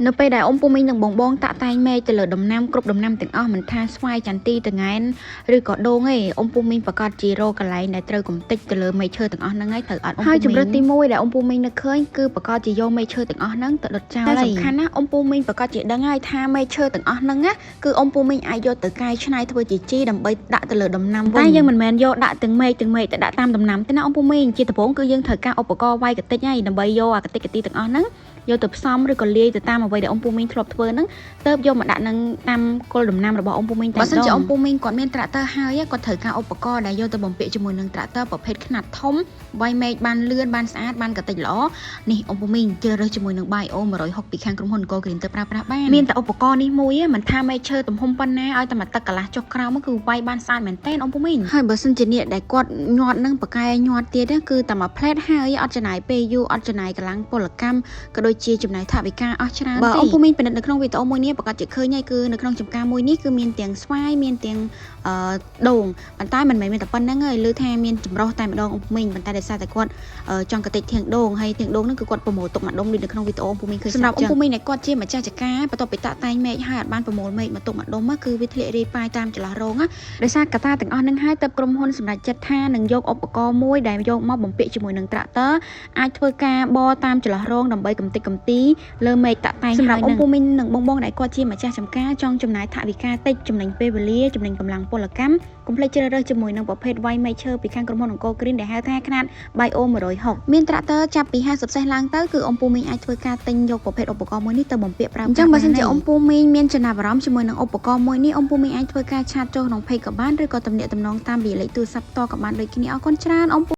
នៅពេលដែលអំពូមីងនឹងបងតាក់តែងមេឃទៅលើដំណាំគ្រប់ដំណាំទាំងអស់មិនថាស្វាយចន្ទីតង៉ែនឬក៏ដូងឯងអំពូមីងប្រកាសជារកកន្លែងដែលត្រូវកំទេចទៅលើមេឃឈើទាំងអស់ហ្នឹងឯងត្រូវអត់ហើយជំរឿនទី1ដែលអំពូមីងនឹកឃើញគឺប្រកាសជាយកមេឃឈើទាំងអស់ហ្នឹងទៅដុតចោលហើយសំខាន់ណាស់អំពូមីងប្រកាសជាដឹងហើយថាមេឃឈើទាំងអស់ហ្នឹងណាគឺអំពូមីងអាចយកទៅកែច្នៃធ្វើជាជីដើម្បីដាក់ទៅលើដំណាំវិញតែយើងមិនមែនយកដាក់ទាំងមេឃទៅដាក់តាមដំណាំទេណាអំពូមីងជាដំបូងគឺយើងត្រូវការឧបករណ៍វាយកតិចហើយដើម្បីយកអាកតិកទីទាំងអស់ហ្នឹងយកទៅផ្សំឬក៏លាយទៅតាមអ្វីដែលអំពូមីងធ្លាប់ធ្វើហ្នឹងទៅយកមកដាក់នឹងតាមគល់ដំណាំរបស់អំពូមីងតែបើសិនជាអំពូមីងគាត់មានត្រាក់ទ័រហើយគាត់ត្រូវការឧបករណ៍ដែលយកទៅបំពាក់ជាមួយនឹងត្រាក់ទ័រប្រភេទខ្នាតធំវាយមេឃបានលឿនបានស្អាតបានកតិចល្អនេះអំពូមីងជ្រើសរើសជាមួយនឹង Bio 160ពីខាងក្រុមហ៊ុន Go Green ទៅប្រើប្រាស់បានមានតែឧបករណ៍នេះមួយមិនថាមេឃឈើទំហំប៉ុណ្ណាឲ្យតែមកទឹកកន្លះចុះក្រោមគឺវាយបានស្អាតមែនទែនអំពូមីងហើយបើសិនជានេះដែលគាត់ញាត់នឹងបកែញាត់ទៀតគឺតែមកផ្លែតហើយអត់ចំណាយពេលយូរអត់ចំណាយកម្លាំងពលកម្មក៏ដូចជាចំណាយថវិកាអស់ច្រើនបើអំពូមីងពិនិត្យនៅក្នុងវីដេអូមួយនេះប្រកាសជាឃើញហើយគឺនៅក្នុងចំការមួយនេះគឺមានទាំងស្វាយមានទាំងដូងប៉ុន្តែមិនមែនមានតែប៉ុណ្្នឹងហើយលើថាមានចម្រោះតែម្ដងអំពូមីងប៉ុន្តែដោយសារតែគាត់ចង់កតិចធាងដូងហើយធាងដូងហ្នឹងគឺគាត់ប្រមូលទុកមួយដុំដូចនៅក្នុងវីដេអូអំពូមីងឃើញសម្រាប់អំពូមីងដែលគាត់ជាម្ចាស់ចការបន្ទាប់ពីតាក់តែងមេឃហើយអត់បានប្រមូលមេឃមកទុកមួយដុំគឺវាធ្លាក់រាយប៉ាយតាមចន្លោះរងដោយសារកត្តាទាំងអស់ហ្នឹងហើយទៅក្រុមហ៊ុនសម្រាប់ចិត្តថានឹងយកឧបករណ៍មួយដែលយកមកបំពាក់ជាមួយនឹងត្រាក់ទ័រអាចធ្វើការបរតាមចន្លោះរងដើម្បីកំទេចកំទីលើមេឃតាក់តែងសម្រាប់អំពូមីងនិងបងដែលគាត់ជាម្ចាស់ចំការចង់ចំណាយថវិកាតិចចំណេញពេលវេលាចំណេញកម្លាំងពលកម្មកុំភ្លេចជ្រើសរើសជាមួយនឹងប្រភេទវាយមេឃឈើពីខាងក្រុមហ៊ុន Go Green ដែលហៅថាខ្នាត Bio 160មានត្រាក់ទ័រចាប់ពី50សេសឡើងទៅគឺអំពូមីងអាចធ្វើការទិញយកប្រភេទឧបករណ៍មួយនេះទៅបំពាក់ប្រើអញ្ចឹងបើសិនជាអំពូមីងមានចំណាប់អារម្មណ៍ជាមួយនឹងឧបករណ៍មួយនេះអំពូមីងអាចធ្វើការឆាតចូលក្នុង Page ក៏បានឬក៏ទំនាក់ទំនងតាមរយៈលេខទូរស័ព្ទផ្ទាល់ក៏បានដូចគ្នាអរគុណច្រើនអំពូ